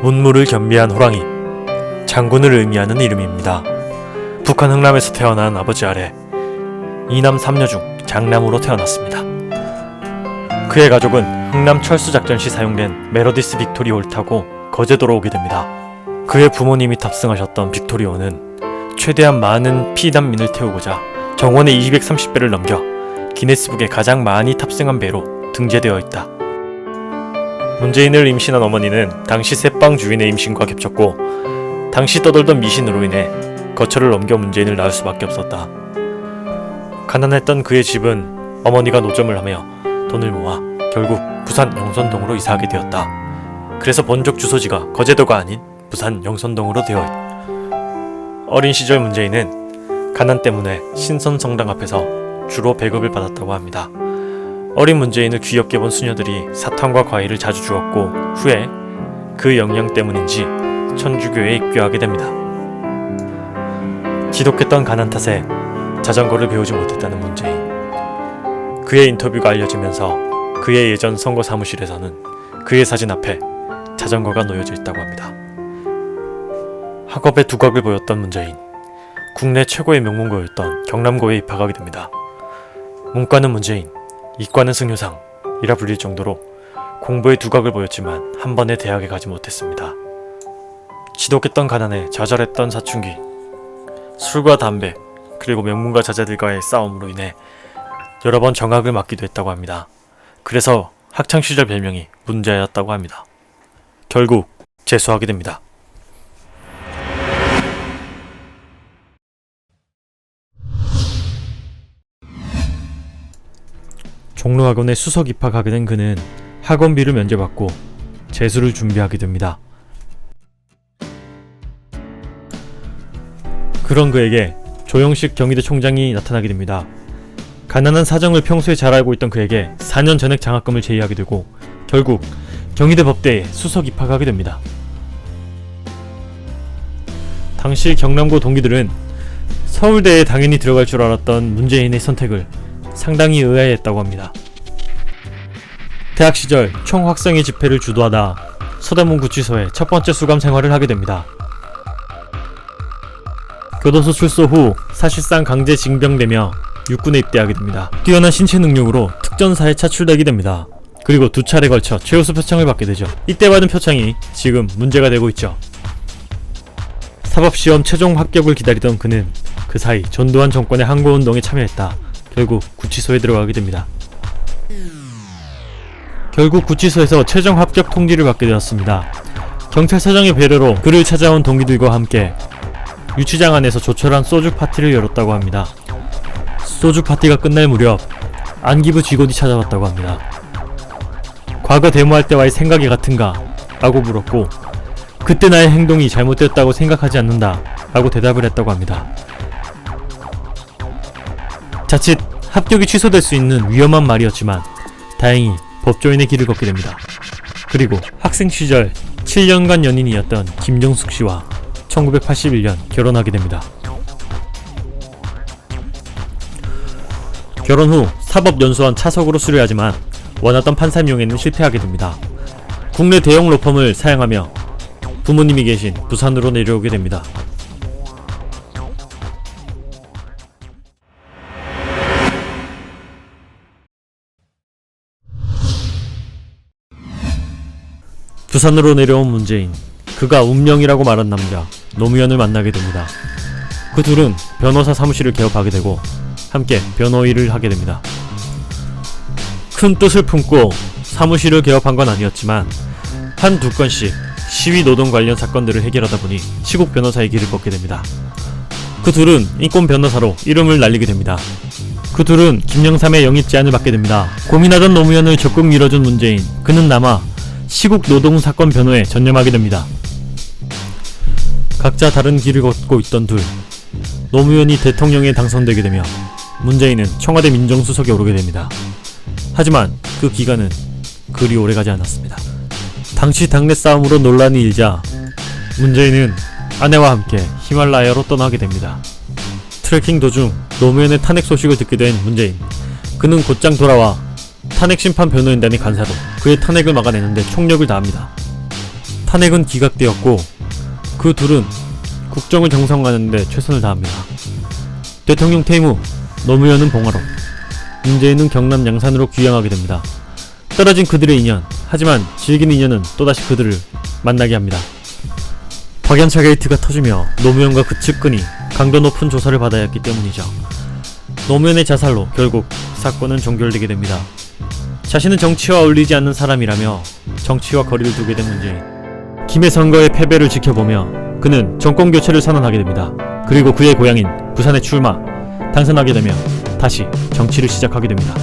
문무를 겸비한 호랑이, 장군을 의미하는 이름입니다. 북한 흥남에서 태어난 아버지 아래 2남 3녀 중 장남으로 태어났습니다. 그의 가족은 흥남 철수작전 시 사용된 메로디스 빅토리오를 타고 거제도로 오게 됩니다. 그의 부모님이 탑승하셨던 빅토리오는 최대한 많은 피난민을 태우고자 정원의 230배를 넘겨 기네스북에 가장 많이 탑승한 배로 등재되어 있다. 문재인을 임신한 어머니는 당시 새빵 주인의 임신과 겹쳤고 당시 떠돌던 미신으로 인해 거처를 넘겨 문재인을 낳을 수밖에 없었다. 가난했던 그의 집은 어머니가 노점을 하며 돈을 모아 결국 부산 영선동으로 이사하게 되었다. 그래서 본적 주소지가 거제도가 아닌 부산 영선동으로 되어 있다. 어린 시절 문재인은 가난 때문에 신선성당 앞에서 주로 배급을 받았다고 합니다. 어린 문재인을 귀엽게 본 수녀들이 사탕과 과일을 자주 주었고 후에 그 영향 때문인지 천주교에 입교하게 됩니다. 지독했던 가난 탓에 자전거를 배우지 못했다는 문재인. 그의 인터뷰가 알려지면서 그의 예전 선거 사무실에서는 그의 사진 앞에 자전거가 놓여져 있다고 합니다. 학업에 두각을 보였던 문재인. 국내 최고의 명문고였던 경남고에 입학하게 됩니다. 문과는 문재인, 이과는 승효상이라 불릴 정도로 공부에 두각을 보였지만 한 번에 대학에 가지 못했습니다. 지독했던 가난에 좌절했던 사춘기, 술과 담배, 그리고 명문가 자제들과의 싸움으로 인해 여러 번 정학을 맞기도 했다고 합니다. 그래서 학창시절 별명이 문제였다고 합니다. 결국 재수하게 됩니다. 종로학원에 수석 입학하게 된 그는 학원비를 면제받고 재수를 준비하게 됩니다. 그런 그에게 조영식 경희대 총장이 나타나게 됩니다. 가난한 사정을 평소에 잘 알고 있던 그에게 4년 전액 장학금을 제의하게 되고 결국 경희대 법대에 수석 입학하게 됩니다. 당시 경남고 동기들은 서울대에 당연히 들어갈 줄 알았던 문재인의 선택을 상당히 의아해했다고 합니다. 대학 시절 총학생회 집회를 주도하다 서대문 구치소에 첫 번째 수감 생활을 하게 됩니다. 교도소 출소 후 사실상 강제 징병되며 육군에 입대하게 됩니다. 뛰어난 신체 능력으로 특전사에 차출되게 됩니다. 그리고 2차례 걸쳐 최우수 표창을 받게 되죠. 이때 받은 표창이 지금 문제가 되고 있죠. 사법시험 최종 합격을 기다리던 그는 그 사이 전두환 정권의 항고운동에 참여했다. 결국 구치소에 들어가게 됩니다. 결국 구치소에서 최종 합격 통지를 받게 되었습니다. 경찰서장의 배려로 그를 찾아온 동기들과 함께 유치장 안에서 조촐한 소주 파티를 열었다고 합니다. 소주 파티가 끝날 무렵 안기부 직원이 찾아왔다고 합니다. 과거 데모할 때와의 생각이 같은가? 라고 물었고 그때 나의 행동이 잘못됐다고 생각하지 않는다 라고 대답을 했다고 합니다. 자칫 합격이 취소될 수 있는 위험한 말이었지만 다행히 법조인의 길을 걷게 됩니다. 그리고 학생 시절 7년간 연인이었던 김정숙 씨와 1981년 결혼하게 됩니다. 결혼 후 사법연수원 차석으로 수료하지만 원하던 판사 임용에는 실패하게 됩니다. 국내 대형 로펌을 사양하며 부모님이 계신 부산으로 내려오게 됩니다. 부산으로 내려온 문재인. 그가 운명이라고 말한 남자 노무현을 만나게 됩니다. 그 둘은 변호사 사무실을 개업하게 되고 함께 변호 일을 하게 됩니다. 큰 뜻을 품고 사무실을 개업한 건 아니었지만 한두 건씩 시위 노동 관련 사건들을 해결하다 보니 시국 변호사의 길을 걷게 됩니다. 그 둘은 인권 변호사로 이름을 날리게 됩니다. 그 둘은 김영삼의 영입 제안을 받게 됩니다. 고민하던 노무현을 적극 밀어준 문재인. 그는 남아 시국 노동 사건 변호에 전념하게 됩니다. 각자 다른 길을 걷고 있던 둘. 노무현이 대통령에 당선되게 되며 문재인은 청와대 민정수석에 오르게 됩니다. 하지만 그 기간은 그리 오래가지 않았습니다. 당시 당내 싸움으로 논란이 일자 문재인은 아내와 함께 히말라야로 떠나게 됩니다. 트레킹 도중 노무현의 탄핵 소식을 듣게 된 문재인. 그는 곧장 돌아와 탄핵심판 변호인단의 간사로 그의 탄핵을 막아내는데 총력을 다합니다. 탄핵은 기각되었고 그 둘은 국정을 정상화하는 데 최선을 다합니다. 대통령 퇴임 후 노무현은 봉화로, 문재인은 경남 양산으로 귀향하게 됩니다. 떨어진 그들의 인연, 하지만 질긴 인연은 또다시 그들을 만나게 합니다. 박연차 게이트가 터지며 노무현과 그 측근이 강도 높은 조사를 받아야 했기 때문이죠. 노무현의 자살로 결국 사건은 종결되게 됩니다. 자신은 정치와 어울리지 않는 사람이라며 정치와 거리를 두게 된 문재인. 김해 선거의 패배를 지켜보며 그는 정권 교체를 선언하게 됩니다. 그리고 그의 고향인 부산에 출마, 당선하게 되며 다시 정치를 시작하게 됩니다.